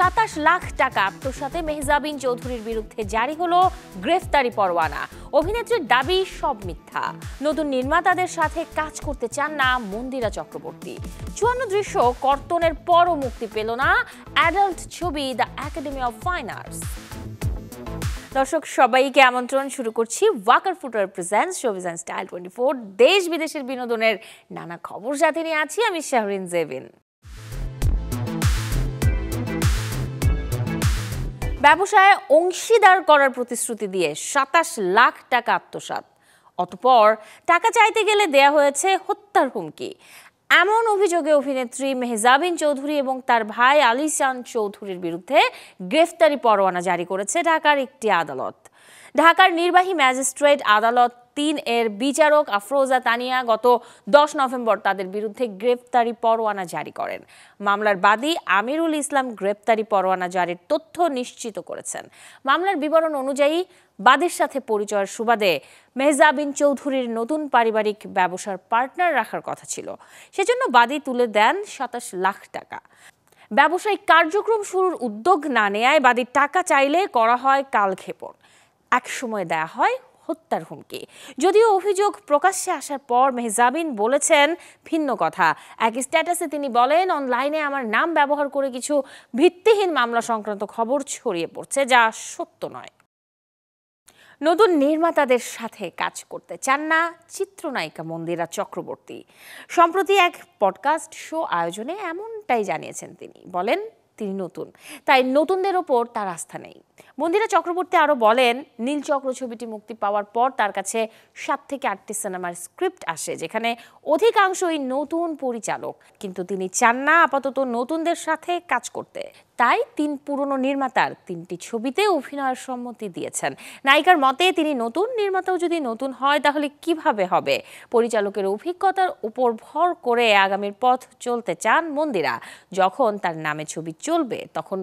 27 লাখ টাকা আত্মসাতে মেহজাবিন চৌধুরীর বিরুদ্ধে জারি হলো গ্রেফতারি পরোয়ানা। অভিনেত্রীর দাবি সব মিথ্যা। নতুন নির্মাতাদের সাথে কাজ করতে চান না মন্দিরা চক্রবর্তী। 54 দৃশ্য কর্তনের পরও মুক্তি পেল না অ্যাডাল্ট ছবি the academy of fine arts. দর্শক সবাইকে আমন্ত্রণ, শুরু করছি Walker footwear presents showbiz and style 24। দেশ বিদেশের বিনোদনের নানা খবর সাথে নিয়ে আছি আমি শাহরিন জেবিন। ব্যবসায় অংশীদার করার প্রতিশ্রুতি দিয়ে 27 লাখ টাকা আত্মসাৎ, অতঃপর টাকা চাইতে গেলে দেয়া হয়েছে হত্যার হুমকি। এমন অভিযোগে অভিনেত্রী মেহজাবিন চৌধুরী এবং তার ভাই আলিশান চৌধুরীর বিরুদ্ধে গ্রেফতারি পরোয়ানা জারি করেছে ঢাকার একটি আদালত। ঢাকার নির্বাহী ম্যাজিস্ট্রেট আদালত 3 এর বিচারক আফরোজা তানিয়া গত 10 নভেম্বর তাদের বিরুদ্ধে গ্রেফতারি পরোয়ানা জারি করেন। মামলার বাদী আমিরুল ইসলাম গ্রেফতারি পরোয়ানা জারির তথ্য নিশ্চিত করেছেন। মামলার বিবরণ অনুযায়ী বাদীর সাথে পরিচয়ের সুবাদে মেহজাবিন চৌধুরীর নতুন পারিবারিক ব্যবসার পার্টনার রাখার কথা ছিল। সেজন্য বাদী তুলে দেন 27 লাখ টাকা। ব্যবসায়িক কার্যক্রম শুরুর উদ্যোগ না নেয়ায় বাদীর টাকা চাইলে করা হয় কালক্ষেপণ, এক সময় দেয়া হয় হত্যার হুমকি। যদিও অভিযোগ প্রকাশ্যে আসার পর মেহজাবিন বলেছেন ভিন্ন কথা। এক স্ট্যাটাসে তিনি বলেন, অনলাইনে আমার নাম ব্যবহার করে কিছু ভিত্তিহীন মামলা সংক্রান্ত খবর ছড়িয়ে পড়ছে, যা সত্য নয়। নতুন নির্মাতাদের সাথে কাজ করতে চান না চিত্রনায়িকা মন্দিরা চক্রবর্তী। সম্প্রতি এক পডকাস্ট শো আয়োজনে এমনটাই জানিয়েছেন তিনি। বলেন তিনি নতুন, তাই নতুনদের ওপর তার আস্থা নেই। মন্দিরা চক্রবর্তী আরও বলেন, নীলচক্র ছবিটি মুক্তি পাওয়ার পর তার কাছে 7 থেকে 8টি সিনেমার স্ক্রিপ্ট আসে, যেখানে অধিকাংশই নতুন পরিচালক, কিন্তু তিনি চান না আপাতত নতুনদের সাথে কাজ করতে। তাই 3 পুরনো নির্মাতার 3টি ছবিতে অভিনয়ের সম্মতি দিয়েছেন। নায়িকার মতে, তিনি নতুন নির্মাতাও যদি নতুন হয় তাহলে কিভাবে হবে? পরিচালকের অভিজ্ঞতার উপর ভর করে আগামীর পথ চলতে চান মন্দিরা। যখন তার নামে ছবি চলবে তখন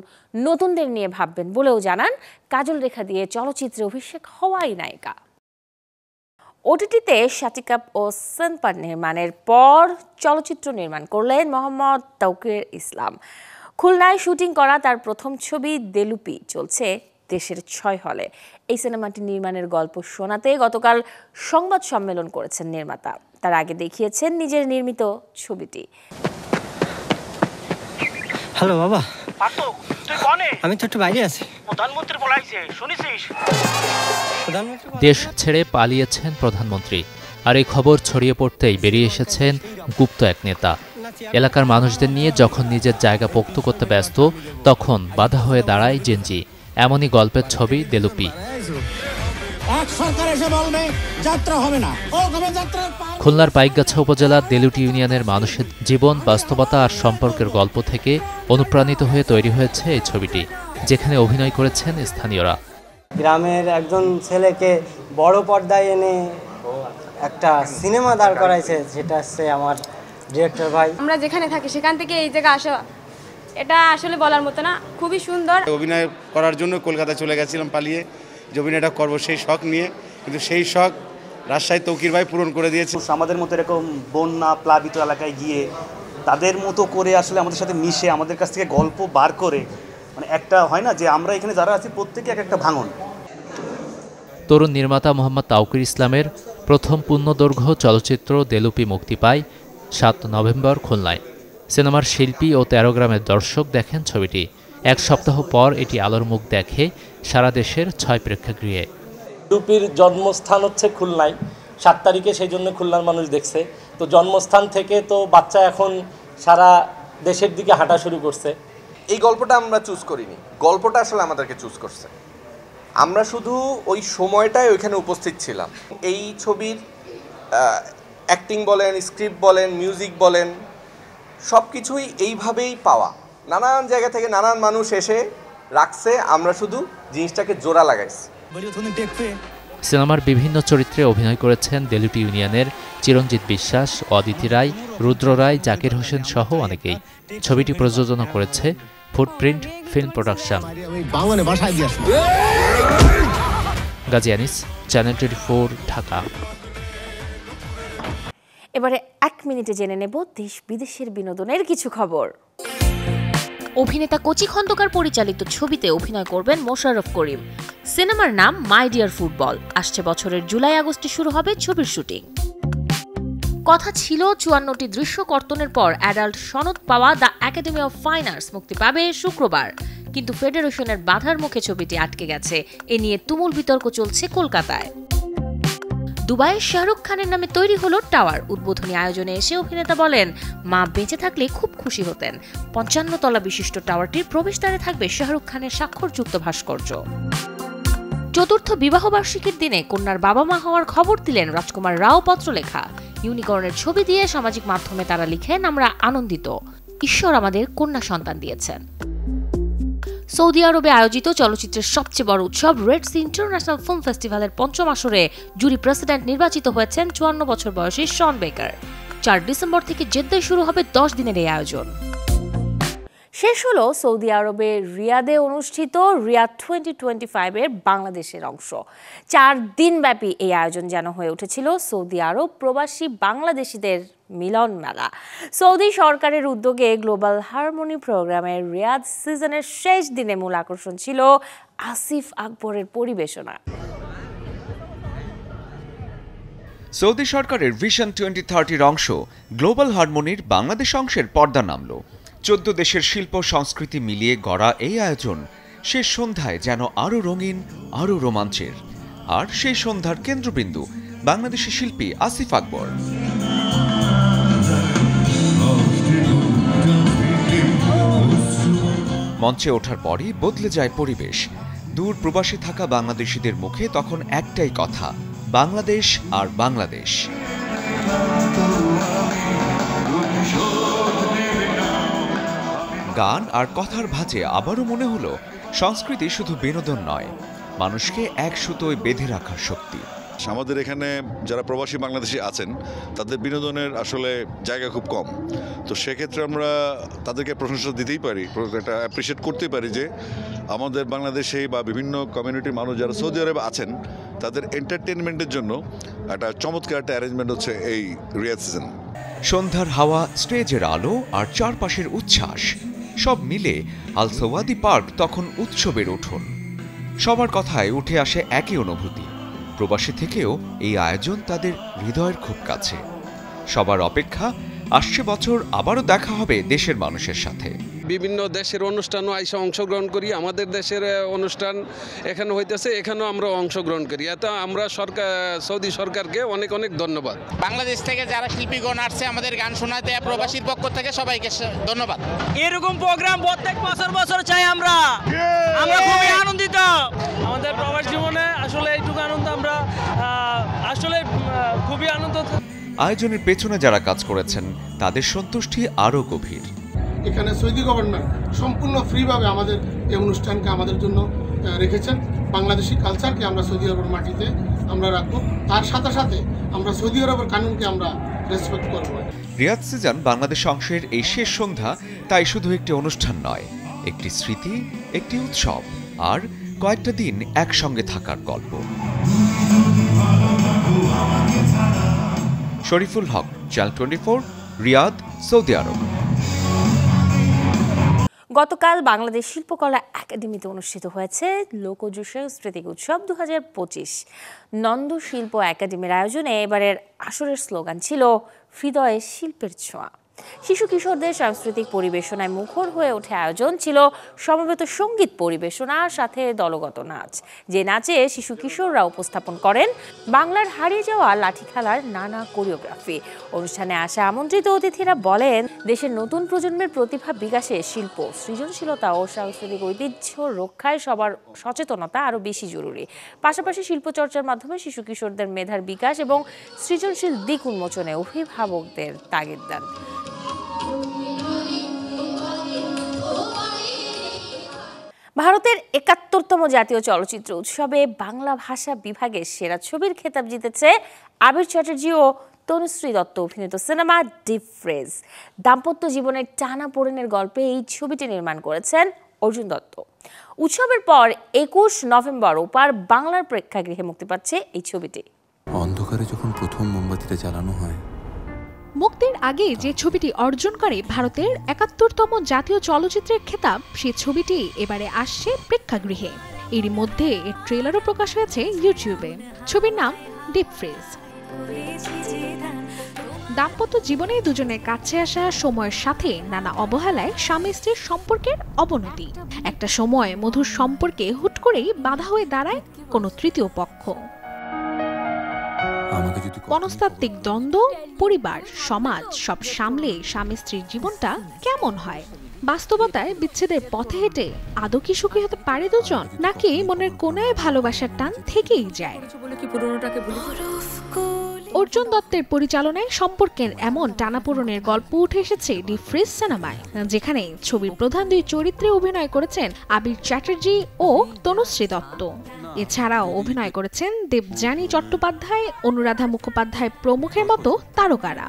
নতুনদের নিয়ে ভাববেন বলেও জানান কাজল রেখা দিয়ে চলচ্চিত্রে অভিষেক হওয়াই নায়িকা। ওটিটিতে শাটিকাপ ও সেনপার নির্মাণের পর চলচ্চিত্র নির্মাণ করলেন মোহাম্মদ তাওকির ইসলাম। খুলনায় শুটিং করা তার প্রথম ছবি দেলুপি চলছে দেশের 6 হলে। এই সিনেমাটি নির্মাণের গল্প শোনাতে গতকাল সংবাদ সম্মেলন করেছেন নির্মাতা। তার আগে দেখিয়েছেন নিজের নির্মিত ছবিটি। হ্যালো বাবা, আমি তো একটু বাইরে আছি। প্রধানমন্ত্রী বলাইছে, শুনেছিস? দেশ ছেড়ে পালিয়েছেন প্রধানমন্ত্রী, আর এই খবর ছড়িয়ে পড়তেই বেরিয়ে এসেছেন গুপ্ত এক নেতা। এলাকার মানুষদের নিয়ে যখন নিজের জায়গা পোক্ত করতে ব্যস্ত, তখন বাধা হয়ে দাঁড়ায় জেনজি। এমনই গল্পের ছবি দেলুপি। খুলনার পাইকগাছা উপজেলার দেলুটি ইউনিয়নের মানুষের জীবন, বাস্তবতা আর সম্পর্কের গল্প থেকে অনুপ্রাণিত হয়ে তৈরি হয়েছে এই ছবিটি, যেখানে অভিনয় করেছেন স্থানীয়রা। গ্রামের একজন ছেলেকে বড় পর্দায় এনে একটা সিনেমা দাঁড় করাইছে, যেটা হচ্ছে আমার ডিরেক্টর ভাই। আমরা যেখানে থাকি সেখান থেকে এই জায়গা আসা, এটা আসলে বলার মতো না, খুবই সুন্দর। অভিনয় করার জন্য কলকাতা চলে গেছিলাম পালিয়ে, যে অভিনয়টা করবো সেই শখ নিয়ে, কিন্তু সেই শখ রাজশাহী তৌকির ভাই পূরণ করে দিয়েছে। আমাদের মতো এরকম বন্যা প্লাবিত এলাকায় গিয়ে তাদের মতো করে আসলে আমাদের সাথে মিশে আমাদের কাছ থেকে গল্প বার করে, মানে একটা হয় না যে আমরা এখানে যারা আছি প্রত্যেকে এক একটা ভাঙন। তরুণ নির্মাতা মোহাম্মদ তাওকির ইসলামের প্রথম পূর্ণদৈর্ঘ্য চলচ্চিত্র দেলুপি মুক্তি পায় 7 নভেম্বর খুলনায়। সিনেমার শিল্পী ও 13 গ্রামের দর্শক দেখেন ছবিটি। 1 সপ্তাহ পর এটি আলোর মুখ দেখে সারা দেশের 6 প্রেক্ষাগৃহে। দেলুপির জন্মস্থান হচ্ছে খুলনায়, 7 তারিখে, সেই জন্য খুলনার মানুষ দেখছে। তো জন্মস্থান থেকে তো বাচ্চা এখন সারা দেশের দিকে হাঁটা শুরু করছে। এই গল্পটা আমরা চুজ করিনি, গল্পটা আসলে আমাদেরকে চুজ করছে। আমরা শুধু ওই সময়টায় ওইখানে উপস্থিত ছিলাম। এই ছবির অ্যাক্টিং বলেন, স্ক্রিপ্ট বলেন, মিউজিক বলেন, সব কিছুই এইভাবেই পাওয়া। নানান জায়গা থেকে নানান মানুষ এসে রাখছে, আমরা শুধু জিনিসটাকে জোড়া লাগাইছি। সিনেমার বিভিন্ন চরিত্রে অভিনয় করেছেন দেলুটি ইউনিয়নের চিরঞ্জিত বিশ্বাস, অদিতি রায়, রুদ্র রায়, জাকির হোসেন সহ অনেকেই। ছবিটি প্রযোজনা করেছে footprint film production. Gazi Anis, channel 24, Dhaka. এবারে 1 মিনিটে জেনে নেব দেশ বিদেশের বিনোদনের কিছু খবর। অভিনেতা কচি খন্দকার পরিচালিত ছবিতে অভিনয় করবেন মোশাররফ করিম। সিনেমার নাম মাই ডিয়ার ফুটবল। আসছে বছরের জুলাই আগস্টে শুরু হবে ছবির শুটিং। কথা ছিল ৫৪টি দৃশ্য কর্তনের পর অ্যাডাল্ট সনদ পাওয়া the academy of fine arts মুক্তি পাবে শুক্রবার, কিন্তু ফেডারেশনের বাধার মুখে ছবিটি আটকে গেছে। এ নিয়ে তুমুল বিতর্ক চলছে কলকাতায়। দুবাইয়ে শাহরুখ খানের নামে তৈরি হলো টাওয়ার। উদ্বোধনী আয়োজনে এসে অভিনেতা বলেন, মা বেঁচে থাকলে খুব খুশি হতেন। ৫৫ তলা বিশিষ্ট টাওয়ারটির প্রবেশদ্বারে থাকবে শাহরুখ খানের স্বাক্ষরযুক্ত ভাস্কর্য। চতুর্থ বিবাহবার্ষিকীর দিনে কন্যার বাবা মা হওয়ার খবর দিলেন রাজকুমার রাও পত্রলেখা। ইউনিকর্নের ছবি দিয়ে সামাজিক মাধ্যমে তারা লিখেন, আমরা আনন্দিত, ঈশ্বর আমাদের কন্যা সন্তান দিয়েছেন। সৌদি আরবে আয়োজিত চলচ্চিত্রের সবচেয়ে বড় উৎসব রেড সি ইন্টারন্যাশনাল ফিল্ম ফেস্টিভ্যালের পঞ্চম আসরে জুরি প্রেসিডেন্ট নির্বাচিত হয়েছেন ৫৪ বছর বয়সী শন বেকার। ৪ ডিসেম্বর থেকে জেদ্দায় শুরু হবে ১০ দিনের এই আয়োজন। শেষ হলো সৌদি আরবের রিয়াদে অনুষ্ঠিত রিয়াদ 2025-এর বাংলাদেশের অংশ। 4 দিনব্যাপী এই আয়োজন যেন হয়ে উঠেছিল সৌদি আরব প্রবাসী বাংলাদেশিদের মিলন মেলা। সৌদি সরকারের উদ্যোগে গ্লোবাল হারমোনি প্রোগ্রামের রিয়াদ সিজনের শেষ দিনে মূল আকর্ষণ ছিল আসিফ আকবরের পরিবেশনা। সৌদি সরকারের ভিশন 2030-র অংশ গ্লোবাল হারমোনির বাংলাদেশ অংশের পর্দা নামল। 14 দেশের শিল্প সংস্কৃতি মিলিয়ে গড়া এই আয়োজন শেষ সন্ধ্যায় যেন আরও রঙিন, আরও রোমাঞ্চের। আর সেই সন্ধ্যার কেন্দ্রবিন্দু বাংলাদেশি শিল্পী আসিফ আকবর। মঞ্চে ওঠার পরই বদলে যায় পরিবেশ। দূর প্রবাসী থাকা বাংলাদেশিদের মুখে তখন একটাই কথা, বাংলাদেশ আর বাংলাদেশ। গান আর কথার ভাঁজে আবারও মনে হলো সংস্কৃতি শুধু বিনোদন নয়, মানুষকে এক সুতোয় বেঁধে রাখার শক্তি। আমাদের এখানে যারা প্রবাসী বাংলাদেশি আছেন তাদের বিনোদনের আসলে জায়গা খুব কম, তো সেক্ষেত্রে আমরা তাদেরকে প্রশংসা দিতেই পারি, একটা অ্যাপ্রিসিয়েট করতেই পারি যে আমাদের বাংলাদেশে বা বিভিন্ন কমিউনিটির মানুষ যারা সৌদি আরবে আছেন তাদের এন্টারটেনমেন্টের জন্য একটা চমৎকার একটা অ্যারেঞ্জমেন্ট হচ্ছে এই রিয়াদ সিজন। সন্ধ্যার হাওয়া, স্টেজের আলো আর চারপাশের উচ্ছ্বাস সব মিলে আল সওয়াদি পার্ক তখন উৎসবের উঠোন। সবার কথায় উঠে আসে একই অনুভূতি, প্রবাসী থেকেও এই আয়োজন তাদের হৃদয়ের খুব কাছে। সবার অপেক্ষা, আসছে বছর আবারও দেখা হবে দেশের মানুষের সাথে। বিভিন্ন দেশের অনুষ্ঠানও আইসা অংশগ্রহণ করি, আমাদের দেশের অনুষ্ঠান এখানে হইতেছে, এখানেও আমরা অংশগ্রহণ করি। এতে আমরা সৌদি সরকারকে অনেক অনেক ধন্যবাদ। বাংলাদেশ থেকে যারা শিল্পীগণ আসছে আমাদের গান শোনাতে, প্রবাসীর পক্ষ থেকে সবাইকে ধন্যবাদ। এরকম প্রোগ্রাম প্রত্যেক বছর চাই আমরা খুবই আনন্দিত। আমাদের প্রবাস জীবনে আসলে এইটুকু আনন্দ আমরা আসলে খুবই আনন্দ। আয়োজনের পেছনে যারা কাজ করেছেন তাদের সন্তুষ্টি আরও গভীর। এখানে সৌদি গভর্নমেন্ট সম্পূর্ণ ফ্রিভাবে আমাদের এই অনুষ্ঠানকে আমাদের জন্য রেখেছেন। বাংলাদেশি কালচারকে আমরা সৌদি আরবের মাটিতে আমরা রাখবো, তার সাথে সাথে আমরা সৌদি আরবের কানুনকে আমরা রেসপেক্ট করব। রিয়াদ সিজন বাংলাদেশ অংশের এই শেষ সন্ধ্যা তাই শুধু একটি অনুষ্ঠান নয়, একটি স্মৃতি, একটি উৎসব আর কয়েকটা দিন একসঙ্গে থাকার গল্প। শরীফুল হক, চ্যানেল 24, রিয়াদ, সৌদি আরব। গতকাল বাংলাদেশ শিল্পকলা একাডেমিতে অনুষ্ঠিত হয়েছে লোকজ সাংস্কৃতিক উৎসব 2025। নন্দ শিল্প একাডেমির আয়োজনে এবারের আসরের স্লোগান ছিল হৃদয়ে শিল্পের ছোঁয়া। শিশু কিশোরদের সাংস্কৃতিক পরিবেশনায় মুখর হয়ে ওঠে আয়োজন ছিল সমবেত সঙ্গীত পরিবেশনার সাথে দলগত নাচ, যে নাচে শিশু কিশোররা উপস্থাপন করেন বাংলার হারিয়ে যাওয়া লাঠি খেলার নানা কোরিওগ্রাফি। অনুষ্ঠানে আসা আমন্ত্রিত অতিথিরা বলেন, দেশের নতুন প্রজন্মের প্রতিভা বিকাশে শিল্প, সৃজনশীলতা ও সাংস্কৃতিক ঐতিহ্য রক্ষায় সবার সচেতনতা আরও বেশি জরুরি। পাশাপাশি শিল্পচর্চার মাধ্যমে শিশু কিশোরদের মেধার বিকাশ এবং সৃজনশীল দিক উন্মোচনে অভিভাবকদের তাগিদ দেন। ভারতের ৭১তম জাতীয় চলচ্চিত্র উৎসবে বাংলা ভাষা বিভাগে সেরা ছবির খেতাব জিতেছে আবির চ্যাটার্জি ও তনুশ্রী দত্ত অভিনীত সিনেমা ডিপ ফ্রেজ। দাম্পত্য জীবনের টানাপোড়েনের গল্পে এই ছবিটি নির্মাণ করেছেন অর্জুন দত্ত। উৎসবের পর ২১ নভেম্বর ওপার বাংলার প্রেক্ষাগৃহে মুক্তি পাচ্ছে এই ছবিটি। অন্ধকারে যখন প্রথম মোমবাতিটা জ্বালানো হয় মুক্তির আগে যে ছবিটি অর্জন করে ভারতের ৭১তম জাতীয় চলচ্চিত্রের খেতাব, সেই ছবিটি এবারে আসছে প্রেক্ষাগৃহে। এরই মধ্যে এর ট্রেলারও প্রকাশ হয়েছে ইউটিউবে। ছবির নাম ডিপ ফ্রিজ। দাম্পত্য জীবনে দুজনের কাছে আসা সময়ের সাথে নানা অবহেলায় স্বামী স্ত্রীর সম্পর্কের অবনতি। একটা সময় মধুর সম্পর্কে হুট করেই বাধা হয়ে দাঁড়ায় কোনো তৃতীয় পক্ষ। মনস্তাত্ত্বিক দ্বন্দ্ব, পরিবার, সমাজ সব সামলে স্বামী স্ত্রীর জীবনটা কেমন হয়? বাস্তবতায় বিচ্ছেদের পথে হেঁটে আদৌ কি সুখী হতে পারে দুজন, নাকি মনের কোনায় ভালোবাসার টান থেকেই যায়? অর্জুন দত্তের পরিচালনায় সম্পর্কের এমন টানাপোড়েনের গল্প উঠে এসেছে ডিপ ফ্রিজ সিনেমায়, যেখানে ছবির প্রধান দুই চরিত্রে অভিনয় করেছেন আবির চ্যাটার্জি ও তনুশ্রী দত্ত। এছাড়াও অভিনয় করেছেন দেবযানী চট্টোপাধ্যায়, অনুরাধা মুখোপাধ্যায় প্রমুখের মতো তারকারা।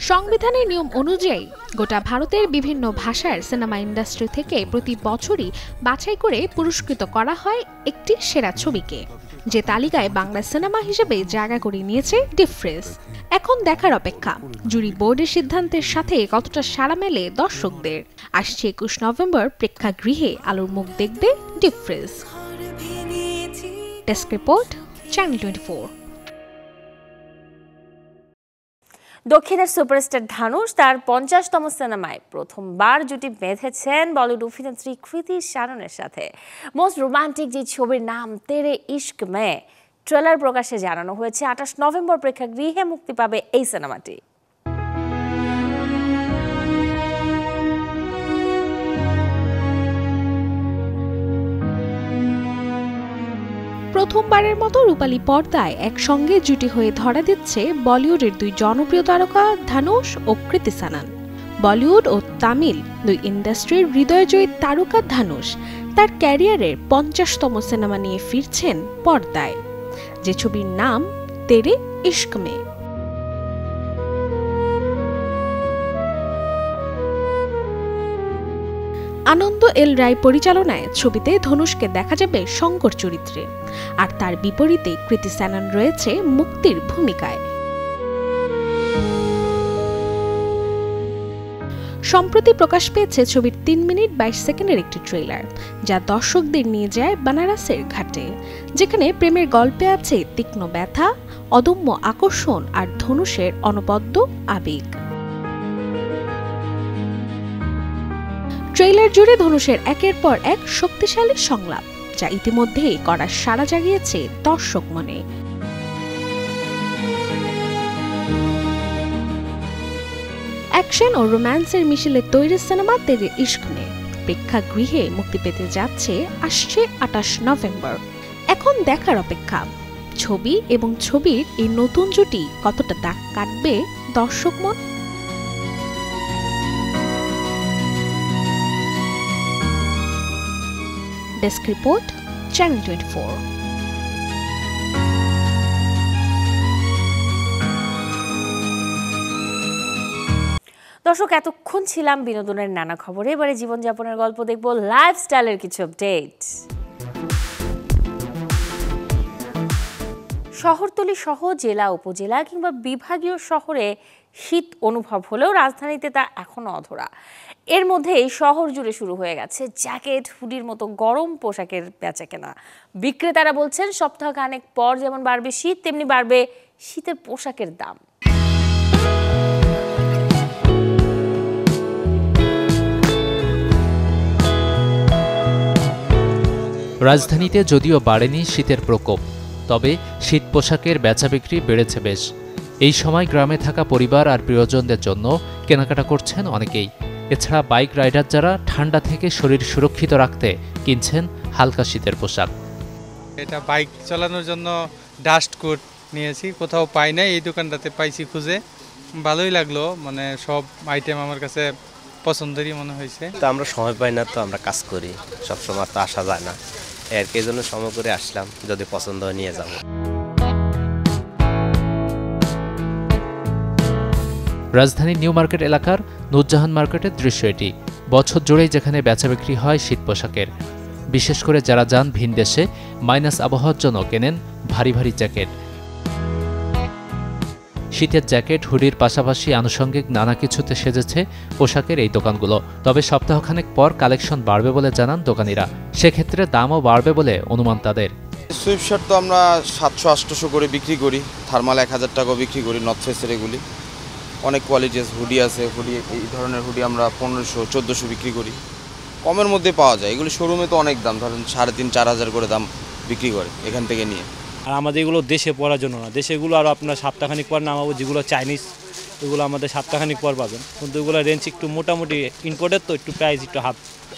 সংবিধানের নিয়ম অনুযায়ী গোটা ভারতের বিভিন্ন ভাষার সিনেমা ইন্ডাস্ট্রি থেকে প্রতি বছরই বাছাই করে পুরস্কৃত করা হয় একটি সেরা ছবিকে, যে তালিকায় বাংলা সিনেমা হিসেবে জায়গা করে নিয়েছে ডিপ ফ্রিজ। এখন দেখার অপেক্ষা জুরি বোর্ডের সিদ্ধান্তের সাথে কতটা সাড়া মেলে দর্শকদের। আসছে ২১ নভেম্বর প্রেক্ষাগৃহে আলোর মুখ দেখবে deep fridge. Desk report, channel 24। দক্ষিণের সুপারস্টার ধানুষ তার ৫০তম সিনেমায় প্রথমবার জুটি বেঁধেছেন বলিউড অভিনেত্রী কৃতি শ্যাননের সাথে। মোস্ট রোমান্টিক যে ছবির নাম তেরে ইশক মে, ট্রেলার প্রকাশে জানানো হয়েছে ২৮ নভেম্বর প্রেক্ষাগৃহে মুক্তি পাবে এই সিনেমাটি। প্রথমবারের মতো রূপালী পর্দায় একসঙ্গে জুটি হয়ে ধরা দিচ্ছে বলিউডের দুই জনপ্রিয় তারকা ধানুষ ও কৃতি শ্যানন। বলিউড ও তামিল দুই ইন্ডাস্ট্রির হৃদয়জয়ী তারকা ধানুষ তার ক্যারিয়ারের ৫০তম সিনেমা নিয়ে ফিরছেন পর্দায়, যে ছবির নাম তেরে ইশক মে। আনন্দ এল রায় পরিচালনায় ছবিতে ধনুষকে দেখা যাবে শঙ্কর চরিত্রে, আর তার বিপরীতে কৃতি শ্যানন রয়েছে মুক্তির ভূমিকায়। সম্প্রতি প্রকাশ পেয়েছে ছবির ৩ মিনিট ২২ সেকেন্ডের একটি ট্রেলার, যা দর্শকদের নিয়ে যায় বানারসের ঘাটে, যেখানে প্রেমের গল্পে আছে তীক্ষ্ণ ব্যথা, অদম্য আকর্ষণ আর ধনুষের অনবদ্য আবেগ। ট্রেলার জুড়ে ধনুষের একের পর এক শক্তিশালী সংলাপ, যা ইতিমধ্যেই কড়া সাড়া জাগিয়েছে দর্শক মনে। অ্যাকশন ও রোম্যান্সের মিশেলে তৈরি সিনেমা তেরে ইশক মে প্রেক্ষাগৃহে মুক্তি পেতে যাচ্ছে আসছে ২৮ নভেম্বর। এখন দেখার অপেক্ষা ছবি এবং ছবির এই নতুন জুটি কতটা দাগ কাটবে দর্শক মন। Desk report, channel 24। দর্শক, এতক্ষণ ছিলাম বিনোদনের নানা খবরে। এবারে জীবনযাপনের গল্প দেখব, লাইফস্টাইলের কিছু আপডেট। শহরতলি সহ জেলা, উপজেলা কিংবা বিভাগীয় শহরে শীত অনুভব হলেও রাজধানীতে তা এখনো অধরা। এর মধ্যেই শহর জুড়ে শুরু হয়ে গেছে জ্যাকেট, হুডির মতো গরম পোশাকের বেচাকেনা। বিক্রেতারা বলছেন সপ্তাহখানেক পর যেমন বাড়বে শীত, তেমনি বাড়বে শীতের পোশাকের দাম। রাজধানীতে যদিও বাড়েনি শীতের প্রকোপ, তবে শীত পোশাকের বেচাবিক্রি বেড়েছে বেশ। এই সময় গ্রামে থাকা পরিবার আর প্রিয়জনদের জন্য কেনাকাটা করছেন অনেকেই। এছাড়া বাইক রাইডার যারা ঠান্ডা থেকে শরীর সুরক্ষিত রাখতে কিনছেন হালকা শীতের পোশাক। এটা বাইক চালানোর জন্য ডাস্ট কোট নিয়েছি, কোথাও পাই নাই, এই দোকানটাতে পাইছি খুঁজে, ভালোই লাগলো। মানে সব আইটেম আমার কাছে পছন্দেরই মনে হয়েছে। তো আমরা সময় পাই না, তো আমরা কাজ করি, সবসময় তো আসা যায় না, এর জন্য সময় করে আসলাম, যদি পছন্দ হয় নিয়ে যাব। রাজধানীর নিউ মার্কেট এলাকার নুরজাহান মার্কেটের দৃশ্য এটি। বছর জুড়েই যেখানে বেচাবিক্রি হয় শীত পোশাকের, বিশেষ করে যারা যান ভিন দেশে, মাইনাস আবহাওয়ার জন্য কেনেন ভারী ভারী জ্যাকেট। শীতের জ্যাকেট, হুডির পাশাপাশি আনুষঙ্গিক নানা কিছুতে সেজেছে পোশাকের এই দোকানগুলো। তবে সপ্তাহখানেক পর কালেকশন বাড়বে বলে জানান দোকানিরা। সেক্ষেত্রে দামও বাড়বে বলে অনুমান তাদের। সুইফট শার্ট তো আমরা 700-800 করে বিক্রি করি, থার্মাল 1000 টাকাও বিক্রি করি, নর্থ ফেসের এগুলি। অনেক কোয়ালিটির হুডি আছে, এই ধরনের হুডি আমরা 1500-1400 বিক্রি করি। কমের মধ্যে পাওয়া যায়। এগুলি শোরুমে তো অনেক দাম, ধরেন 3,500-4,000 করে দাম বিক্রি করে এখান থেকে নিয়ে। আর আমাদের এগুলো দেশে পড়ার জন্য না, দেশেগুলো আরও আপনার সপ্তাহখানিক পর নামাবো। যেগুলো চাইনিজ এগুলো আমাদের সপ্তাহখানিক পর পাবেন, কিন্তু এগুলো রেঞ্জ একটু মোটামুটি ইম্পোর্টের, তো একটু প্রাইস একটু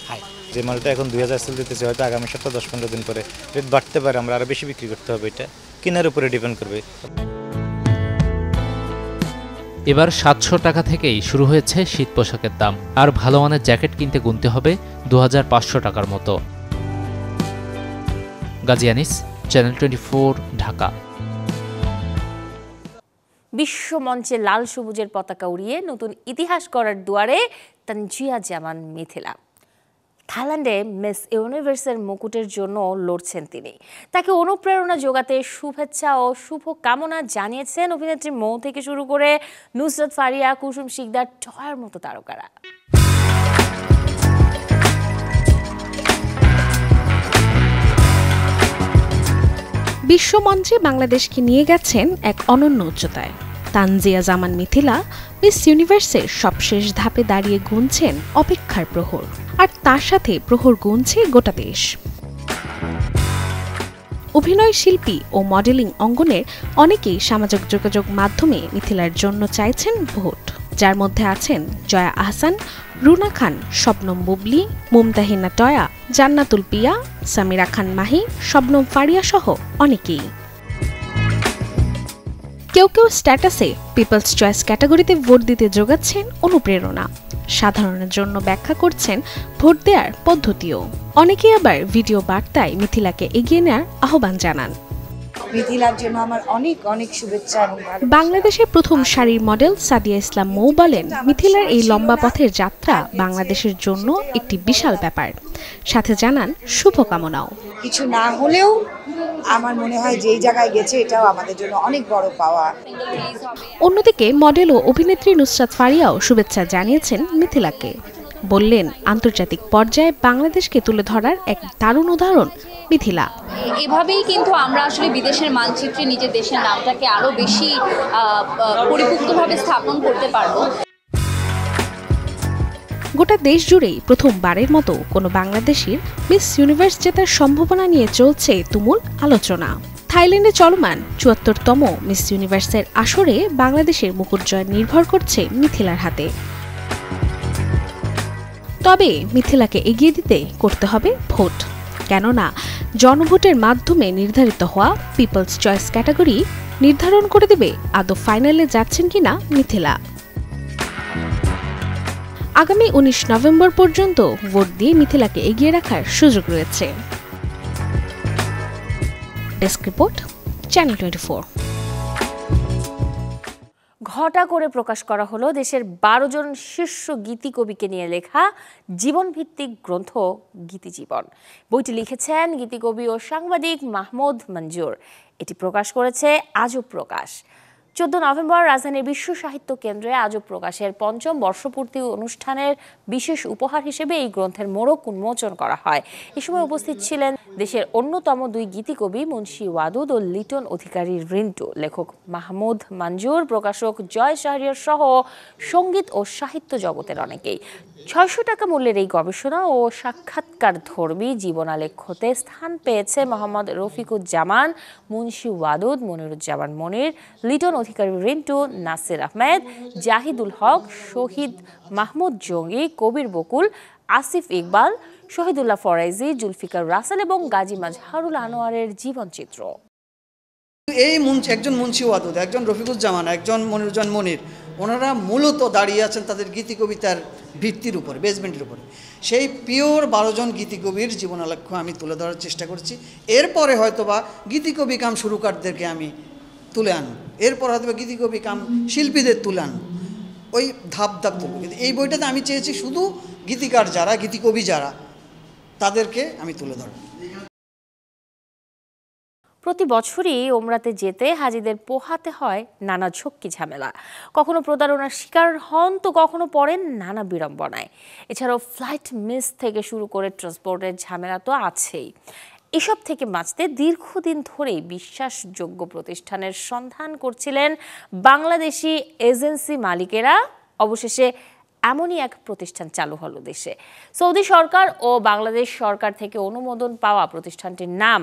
হাই। যে মালটা এখন 2000 সেল দিতেছে, হয়তো আগামী সপ্তাহ 10-15 দিন পরে রেট বাড়তে পারে, আমরা আরও বেশি বিক্রি করতে হবে। এটা কেনার উপরে ডিপেন্ড করবে। এবার 700 টাকা থেকেই শুরু হয়েছে শীত পোশাকের দাম। আর ভালো মানের জ্যাকেট কিনতে গুনতে হবে 2500 টাকার মতো। গাজী আনিস, চ্যানেল 24, ঢাকা। বিশ্ব মঞ্চে লাল সবুজের পতাকা উড়িয়ে নতুন ইতিহাস করার দুয়ারে তানজিয়া জামান মিথিলা। থাইল্যান্ডে মিস ইউনিভার্সের মুকুটের জন্য লড়ছেন তিনি। তাকে অনুপ্রেরণা যোগাতে শুভেচ্ছা ও শুভকামনা জানিয়েছেন অভিনেত্রী মৌ থেকে শুরু করে নুসরাত ফারিয়া, কুসুম শিকদার, টয়ার মতো তারকারা। বিশ্বমঞ্চে বাংলাদেশকে নিয়ে গেছেন এক অনন্য উচ্চতায়। তানজিয়া জামান মিথিলা মিস ইউনিভার্সের সবশেষ ধাপে দাঁড়িয়ে গুনছেন অপেক্ষার প্রহর, আর তার সাথে প্রহর গুনছে গোটা দেশ। অভিনয় শিল্পী ও মডেলিং অঙ্গনের অনেকেই সামাজিক যোগাযোগ মাধ্যমে মিথিলার জন্য চাইছেন ভোট, যার মধ্যে আছেন জয়া আহসান, রুনা খান, শবনম বুবলি, মুমতাহিনা টয়া, জান্নাতুল পিয়া, সামিরা খান মাহি, শবনম ফারিয়া সহ অনেকেই। কেউ কেউ স্ট্যাটাসে পিপলস চয়েস ক্যাটাগরিতে ভোট দিতে যোগাচ্ছেন অনুপ্রেরণা। সাধারণের জন্য ব্যাখ্যা করছেন ভোট দেওয়ার পদ্ধতিও। অনেকে আবার ভিডিও বার্তায় মিথিলাকে এগিয়ে নেওয়ার আহ্বান জানান। মিথিলার জন্য আমার অনেক অনেক শুভেচ্ছা। বাংলাদেশের প্রথম সারির মডেল সাদিয়া ইসলাম মৌ বলেন, মিথিলার এই লম্বা পথের যাত্রা বাংলাদেশের জন্য একটি বিশাল ব্যাপার। সাথে জানান শুভকামনাও। কিছু না হলেও আমার মনে হয় যেই জায়গায় গেছে এটাও আমাদের জন্য অনেক বড় পাওয়া। অন্যদিকে মডেল ও অভিনেত্রী নুসরাত ফারিয়াও শুভেচ্ছা জানিয়েছেন মিথিলাকে। বললেন, আন্তর্জাতিক পর্যায়ে বাংলাদেশকে তুলে ধরার এক দারুণ উদাহরণ মিথিলা। এভাবেই কিন্তু আমরা আসলে বিদেশের মানচিত্রে নিজের দেশের নামটাকে আরো বেশি পরিপুক্তভাবে স্থাপন করতে পারবো। গোটা দেশ জুড়েই প্রথমবারের মতো কোনো বাংলাদেশীর মিস ইউনিভার্স জেতার সম্ভাবনা নিয়ে চলছে তুমুল আলোচনা। থাইল্যান্ডে চলমান ৭৪তম মিস ইউনিভার্সের আসরে বাংলাদেশের মুকুট জয় নির্ভর করছে মিথিলার হাতে। তবে মিথিলাকে এগিয়ে দিতে করতে হবে ভোট, কেননা জনভোটের মাধ্যমে নির্ধারিত হওয়া পিপলস চয়েস ক্যাটাগরি নির্ধারণ করে দেবে আদৌ ফাইনালে যাচ্ছেন কিনা মিথিলা। আগামী 19 নভেম্বর পর্যন্ত ভোট দিয়ে মিথিলাকে এগিয়ে রাখার সুযোগ রয়েছে। Desk report, channel 24। ঘটা করে প্রকাশ করা হলো দেশের 12 জন শীর্ষ গীতিকবিকে নিয়ে লেখা জীবনভিত্তিক গ্রন্থ গীতিজীবন। বইটি লিখেছেন গীতিকবি ও সাংবাদিক মাহমুদ মঞ্জুর। এটি প্রকাশ করেছে আজব প্রকাশ। 14 নভেম্বর রাজধানীর বিশ্ব সাহিত্য কেন্দ্রে আজব প্রকাশের ৫ম বর্ষপূর্তি অনুষ্ঠানের বিশেষ উপহার হিসেবে এই গ্রন্থের মোড়ক উন্মোচন করা হয়। এ সময় উপস্থিত ছিলেন দেশের অন্যতম 2 গীতিকবি মুন্সি ওয়াদুদ ও লিটন অধিকারী রিন্টু, লেখক মাহমুদ মঞ্জুর, প্রকাশক জয় শাহরিয়ার সহ সঙ্গীত ও সাহিত্য জগতের অনেকেই। ৬০০ টাকা মূল্যের এই গবেষণা ও সাক্ষাৎকার ধর্মী জীবনালেখ্যতে স্থান পেয়েছে মোহাম্মদ রফিকুজ্জামান, মুন্সি ওয়াদুদ, মনিরুজ্জামান মনির, লিটন অধিকারী রিন্টু, নাসির আহমেদ, জাহিদুল হক, শহীদ মাহমুদ জঙ্গি, কবির বকুল, আসিফ ইকবাল, শহীদুল্লাহ ফরাইজি, জুলফিকার রাসেল এবং গাজী মাজহারুল আনোয়ারের জীবনচিত্র। এই একজন মুন্সি ওয়াদুদ, একজন রফিকুজ্জামান, একজন মনিরুজ্জামান মনির, ওনারা মূলত দাঁড়িয়ে আছেন তাদের গীতি কবিতার ভিত্তির উপরে, বেসমেন্টের উপরে। সেই পিওর 12 জন গীতিকবির জীবনালেখ্য আমি তুলে ধরার চেষ্টা করছি। এরপরে হয়তোবা গীতিকবি কাম সুরকারদেরকে আমি তুলে আনব, এরপর হয়তো গীতিকবি কাম শিল্পীদের তুলে আনব, ওই ধাপ ধাপ তুলব। কিন্তু এই বইটাতে আমি চেয়েছি শুধু গীতিকার যারা, গীতিকবি যারা, তাদেরকে আমি তুলে ধরব। প্রতি বছরই ওমরাতে যেতে হাজিদের পোহাতে হয় নানা ঝক্কি ঝামেলা, কখনো প্রতারণার শিকার হন তো কখনো পড়েন নানা বিড়ম্বনায়। এছাড়াও ফ্লাইট মিস থেকে শুরু করে ট্রান্সপোর্টের ঝামেলা তো আছেই। এসব থেকে বাঁচতে দীর্ঘদিন ধরেই বিশ্বাসযোগ্য প্রতিষ্ঠানের সন্ধান করছিলেন বাংলাদেশি এজেন্সি মালিকেরা। অবশেষে এমনই এক প্রতিষ্ঠান চালু হলো দেশে। সৌদি সরকার ও বাংলাদেশ সরকার থেকে অনুমোদন পাওয়া প্রতিষ্ঠানটির নাম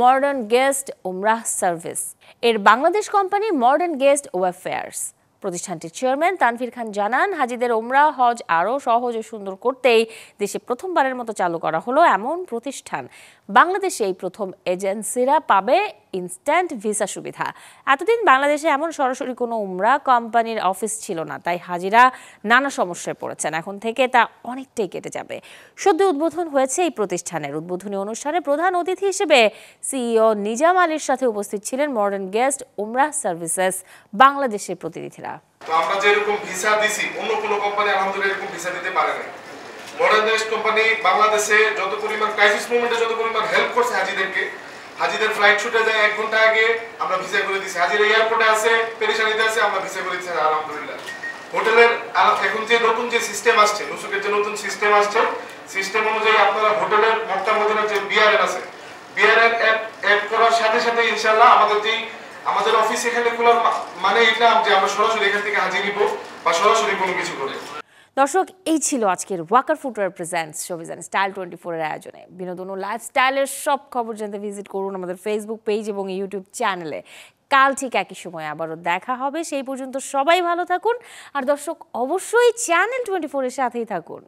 মডার্ন গেস্ট উমরাহ সার্ভিস। এর Bangladesh company modern guest welfares. প্রতিষ্ঠানটির চেয়ারম্যান তানভীর খান জানান, হাজিদের ওমরা হজ আরও সহজ ও সুন্দর করতেই দেশে প্রথমবারের মতো চালু করা হলো এমন প্রতিষ্ঠান। বাংলাদেশে এই প্রথম এজেন্সিরা পাবে ইনস্ট্যান্ট ভিসা সুবিধা। এতদিন বাংলাদেশে এমন সরাসরি কোনো উমরা কোম্পানির অফিস ছিল না, তাই হাজিরা নানা সমস্যায় পড়েছেন। এখন থেকে তা অনেকটাই কেটে যাবে। সদ্য উদ্বোধন হয়েছে এই প্রতিষ্ঠানের। উদ্বোধনী অনুষ্ঠানে প্রধান অতিথি হিসেবে সিইও নিজাম আলীর সাথে উপস্থিত ছিলেন মডার্ন গেস্ট উমরাহ সার্ভিসেস বাংলাদেশের প্রতিনিধিরা। তো আমরা যেরকম ভিসা দিছি অন্য কোনো কোম্পানি আলহামদুলিল্লাহ এরকম ভিসা দিতে পারে না। মডার্ন গেস্ট কোম্পানি বাংলাদেশে যত পরিমাণ ক্রাইসিস মোমেন্টে যত পরিমাণ হেল্প করছে হাজিদেরকে, হাজিদের ফ্লাইট ছুটে যায় 1 ঘন্টা আগে আমরা ভিসা করে দিছি। হাজিরা এয়ারপোর্টে আছে, পেরেশানিতে আছে, আমরা ভিসা করে দিচ্ছি আলহামদুলিল্লাহ। হোটেলের এখন যে নতুন যে সিস্টেম আসছে, নুসুকের যে নতুন সিস্টেম আসছে, সিস্টেম অনুযায়ী আপনারা হোটেলের মক্কা মদিনার যে বিআরএন আছে, বিআরএন অ্যাড করার সাথে সাথে ইনশাআল্লাহ আমাদের অফিস এখানে খোলার মানে এটা যে আমরা সরাসরি এখান থেকে হাজির নিব বা সরাসরি কোনো কিছু করে। দর্শক, এই ছিল আজকের Walker footwear presents showbiz and style 24 এর আয়োজনে। বিনোদন ও লাইফস্টাইলের সব খবর জানতে ভিজিট করুন আমাদের ফেসবুক পেজ এবং ইউটিউব চ্যানেলে। কাল ঠিক একই সময় আবারও দেখা হবে। সেই পর্যন্ত সবাই ভালো থাকুন। আর দর্শক, অবশ্যই চ্যানেল 24 এর সাথেই থাকুন।